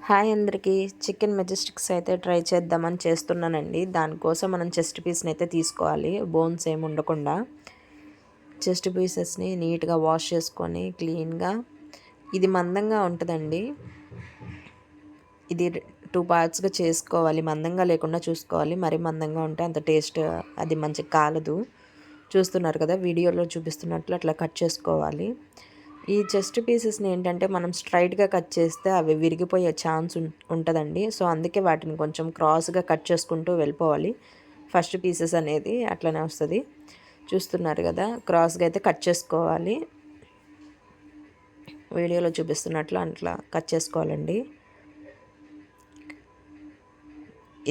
Hi అందరికీ. Chicken మెజెస్టిక్స్ అయితే try చేద్దామని చేస్తున్నానండి. దానికోసం మనం చెస్ట్ పీస్ని అయితే తీసుకోవాలి, బోన్స్ ఏమి ఉండకుండా. చెస్ట్ పీసెస్ని నీట్గా వాష్ చేసుకొని క్లీన్గా, ఇది మందంగా ఉంటుందండి. ఇది 2 పార్ట్స్గా చేసుకోవాలి, మందంగా లేకుండా చూసుకోవాలి. మరీ మందంగా ఉంటే అంత టేస్ట్ అది మంచిగా కాలదు. చూస్తున్నారు కదా, వీడియోలో చూపిస్తున్నట్లు అట్లా కట్ చేసుకోవాలి. ఈ చెస్ట్ పీసెస్ని ఏంటంటే మనం స్ట్రైట్గా కట్ చేస్తే అవి విరిగిపోయే ఛాన్స్ ఉంటుందండి. సో అందుకే వాటిని కొంచెం క్రాస్గా కట్ చేసుకుంటూ వెళ్ళిపోవాలి. ఫస్ట్ పీసెస్ అనేది అట్లనే వస్తుంది. చూస్తున్నారు కదా, క్రాస్గా అయితే కట్ చేసుకోవాలి. వీడియోలో చూపిస్తున్నట్లు అట్లా కట్ చేసుకోవాలండి.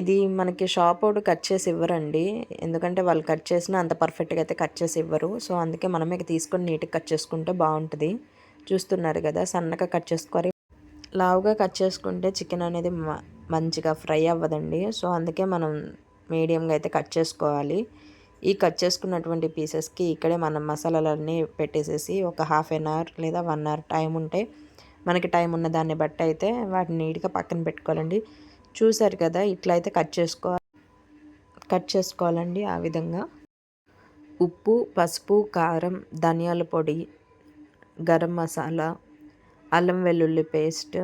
ఇది మనకి షాప్ అవుట్ కట్ చేసి ఇవ్వరండి, ఎందుకంటే వాళ్ళు కట్ చేసినా అంత పర్ఫెక్ట్గా అయితే కట్ చేసి ఇవ్వరు. సో అందుకే మనమే తీసుకొని నీట్గా కట్ చేసుకుంటే బాగుంటుంది. చూస్తున్నారు కదా, సన్నగా కట్ చేసుకోవాలి. లావుగా కట్ చేసుకుంటే చికెన్ అనేది మంచిగా ఫ్రై అవ్వదండి. సో అందుకే మనం మీడియంగా అయితే కట్ చేసుకోవాలి. ఈ కట్ చేసుకున్నటువంటి పీసెస్కి ఇక్కడే మనం మసాలాలన్నీ పెట్టేసేసి ఒక హాఫ్ అన్ అవర్ లేదా 1 అవర్ టైం ఉంటే, మనకి టైం ఉన్న దాన్ని బట్టి అయితే వాటిని నీట్గా పక్కన పెట్టుకోవాలండి. చూసారు కదా, ఇట్లా అయితే కట్ చేసుకోవాలండి. ఆ విధంగా ఉప్పు, పసుపు, కారం, ధనియాల పొడి, గరం మసాలా, అల్లం వెల్లుల్లి పేస్ట్,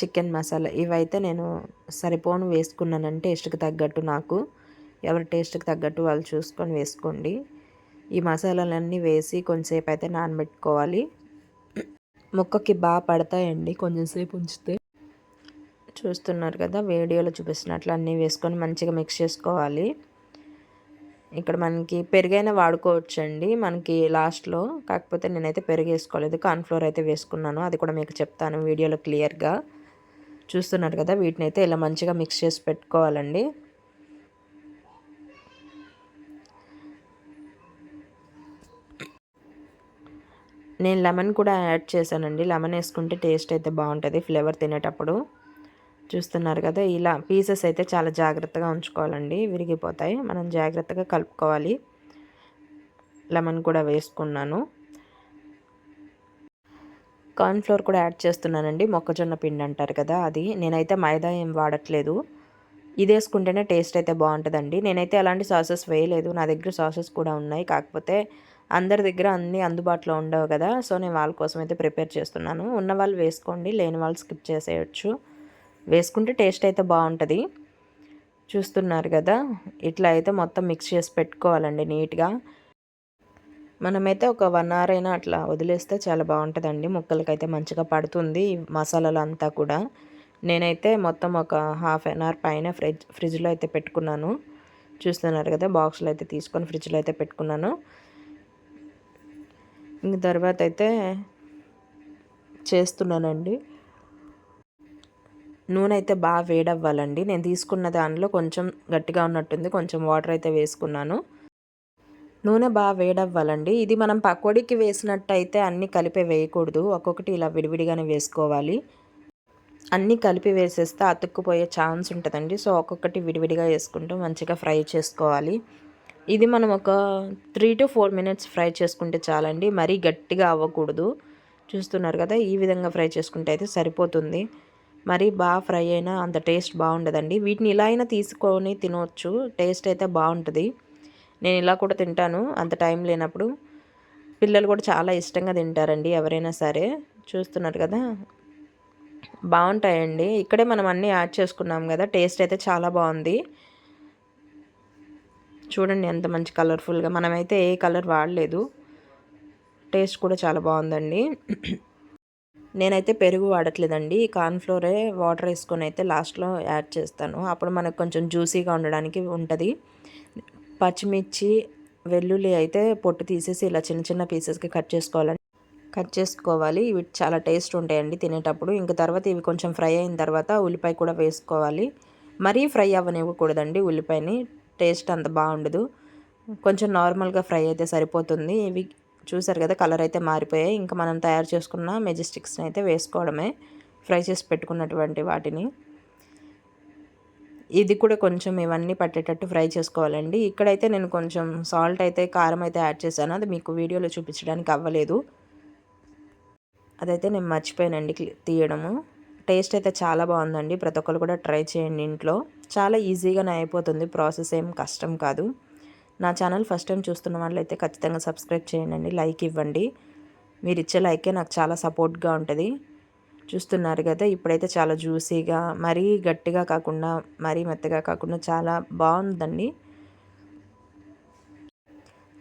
చికెన్ మసాలా ఇవైతే నేను సరిపోను వేసుకున్నానంటే టేస్ట్కి తగ్గట్టు. నాకు ఎవరి టేస్ట్కి తగ్గట్టు వాళ్ళు చూసుకొని వేసుకోండి. ఈ మసాలాలన్నీ వేసి కొంచెంసేపు అయితే నానబెట్టుకోవాలి. ముక్కకి బాగా పడతాయండి కొంచెంసేపు ఉంచితే. చూస్తున్నారు కదా, వీడియోలో చూపిస్తున్నట్లు అన్నీ వేసుకొని మంచిగా మిక్స్ చేసుకోవాలి. ఇక్కడ మనకి పెరుగైనా వాడుకోవచ్చండి మనకి లాస్ట్లో. కాకపోతే నేనైతే పెరుగు వేసుకోలేదు, కార్న్ఫ్లోర్ అయితే వేసుకున్నాను. అది కూడా మీకు చెప్తాను వీడియోలో క్లియర్గా. చూస్తున్నారు కదా, వీటిని అయితే ఇలా మంచిగా మిక్స్ చేసి పెట్టుకోవాలండి. నేను లెమన్ కూడా యాడ్ చేశానండి. లెమన్ వేసుకుంటే టేస్ట్ అయితే బాగుంటుంది ఫ్లేవర్ తినేటప్పుడు. చూస్తున్నారు కదా, ఇలా పీసెస్ అయితే చాలా జాగ్రత్తగా ఉంచుకోవాలండి, విరిగిపోతాయి. మనం జాగ్రత్తగా కలుపుకోవాలి. లెమన్ కూడా వేసుకున్నాను. కార్న్ఫ్లోర్ కూడా యాడ్ చేస్తున్నానండి. మొక్కజొన్న పిండి అంటారు కదా, అది. నేనైతే మైదా ఏం వాడట్లేదు. ఇది వేసుకుంటేనే టేస్ట్ అయితే బాగుంటుందండి. నేనైతే అలాంటి సాసెస్ వేయలేదు. నా దగ్గర సాసెస్ కూడా ఉన్నాయి, కాకపోతే అందరి దగ్గర అన్నీ అందుబాటులో ఉండవు కదా. సో నేను వాళ్ళ కోసం అయితే ప్రిపేర్ చేస్తున్నాను. ఉన్న వాళ్ళు వేసుకోండి, లేని వాళ్ళు స్కిప్ చేసేయచ్చు. వేసుకుంటే టేస్ట్ అయితే బాగుంటుంది. చూస్తున్నారు కదా, ఇట్లా అయితే మొత్తం మిక్స్ చేసి పెట్టుకోవాలండి నీట్గా. మనమైతే ఒక 1 అవర్ అయినా అట్లా వదిలేస్తే చాలా బాగుంటుందండి. ముక్కలకైతే మంచిగా పడుతుంది మసాలాలు అంతా కూడా. నేనైతే మొత్తం ఒక హాఫ్ అన్ అవర్ పైన ఫ్రిడ్జ్లో అయితే పెట్టుకున్నాను. చూస్తున్నారు కదా, బాక్స్లో అయితే తీసుకొని ఫ్రిడ్జ్లో అయితే పెట్టుకున్నాను. ఇంక తర్వాత అయితే చేస్తున్నానండి. నూనె అయితే బాగా వేడవ్వాలండి. నేను తీసుకున్న దానిలో కొంచెం గట్టిగా ఉన్నట్టుంది, కొంచెం వాటర్ అయితే వేసుకున్నాను. నూనె బాగా వేడవ్వాలండి. ఇది మనం పకోడీకి వేసినట్టయితే అన్నీ కలిపి వేయకూడదు, ఒక్కొక్కటి ఇలా విడివిడిగానే వేసుకోవాలి. అన్నీ కలిపి వేసేస్తే అతుక్కుపోయే ఛాన్స్ ఉంటుందండి. సో ఒక్కొక్కటి విడివిడిగా వేసుకుంటూ మంచిగా ఫ్రై చేసుకోవాలి. ఇది మనం ఒక 3 to 4 minutes ఫ్రై చేసుకుంటే చాలండి, మరీ గట్టిగా అవ్వకూడదు. చూస్తున్నారు కదా, ఈ విధంగా ఫ్రై చేసుకుంటే అయితే సరిపోతుంది. మరీ బాగా ఫ్రై అయినా అంత టేస్ట్ బాగుండదండి. వీటిని ఇలా అయినా తీసుకొని తినవచ్చు, టేస్ట్ అయితే బాగుంటుంది. నేను ఇలా కూడా తింటాను అంత టైం లేనప్పుడు. పిల్లలు కూడా చాలా ఇష్టంగా తింటారండి ఎవరైనా సరే. చూస్తున్నారు కదా, బాగుంటాయండి. ఇక్కడే మనం అన్నీ యాడ్ చేసుకున్నాం కదా, టేస్ట్ అయితే చాలా బాగుంది. చూడండి ఎంత మంచి కలర్ఫుల్గా, మనమైతే ఏ కలర్ వాడలేదు. టేస్ట్ కూడా చాలా బాగుందండి. నేనైతే పెరుగు వాడట్లేదండి, కార్న్ఫ్లోరే వాటర్ వేసుకొని అయితే లాస్ట్లో యాడ్ చేస్తాను. అప్పుడు మనకు కొంచెం జ్యూసీగా ఉండడానికి ఉంటుంది. పచ్చిమిర్చి, వెల్లుల్లి అయితే పొట్టు తీసేసి ఇలా చిన్న చిన్న పీసెస్కి కట్ చేసుకోవాలి. ఇవి చాలా టేస్ట్ ఉంటాయండి తినేటప్పుడు. ఇంక తర్వాత ఇవి కొంచెం ఫ్రై అయిన తర్వాత ఉల్లిపాయ కూడా వేసుకోవాలి. మరీ ఫ్రై అవ్వనివ్వకూడదండి ఉల్లిపాయని, టేస్ట్ అంత బాగుండదు. కొంచెం నార్మల్గా ఫ్రై అయితే సరిపోతుంది. ఇవి చూసారు కదా, కలర్ అయితే మారిపోయాయి. ఇంకా మనం తయారు చేసుకున్న మెజెస్టిక్స్ని అయితే వేసుకోవడమే, ఫ్రై చేసి పెట్టుకున్నటువంటి వాటిని. ఇది కూడా కొంచెం ఇవన్నీ పట్టేటట్టు ఫ్రై చేసుకోవాలండి. ఇక్కడైతే నేను కొంచెం సాల్ట్ అయితే, కారం అయితే యాడ్ చేశాను, అది మీకు వీడియోలో చూపించడానికి అవ్వలేదు. అదైతే నేను మర్చిపోయానండి తీయడము. టేస్ట్ అయితే చాలా బాగుందండి. ప్రతి ఒక్కరు కూడా ట్రై చేయండి ఇంట్లో. చాలా ఈజీగానే అయిపోతుంది. ప్రాసెస్ ఏం కష్టం కాదు. నా ఛానల్ ఫస్ట్ టైం చూస్తున్న వాళ్ళైతే ఖచ్చితంగా సబ్స్క్రైబ్ చేయండి, లైక్ ఇవ్వండి. మీరు ఇచ్చే లైకే నాకు చాలా సపోర్ట్గా ఉంటుంది. చూస్తున్నారు కదా, ఇప్పుడైతే చాలా జ్యూసీగా, మరీ గట్టిగా కాకుండా మరీ మెత్తగా కాకుండా చాలా బాగుందండి.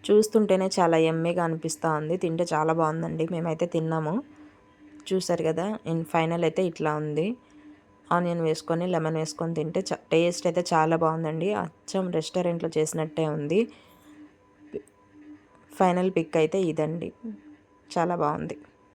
చూస్తుంటేనే చాలా యమ్మీగా అనిపిస్తూ ఉంది. తింటే చాలా బాగుందండి. మేమైతే తిన్నాము. చూసారు కదా, ఫైనల్ అయితే ఇట్లా ఉంది. ఆనియన్ వేసుకొని లెమన్ వేసుకొని తింటే టేస్ట్ అయితే చాలా బాగుందండి. అచ్చం రెస్టారెంట్లో చేసినట్టే ఉంది. ఫైనల్ పిక్ అయితే ఇదండి. చాలా బాగుంది.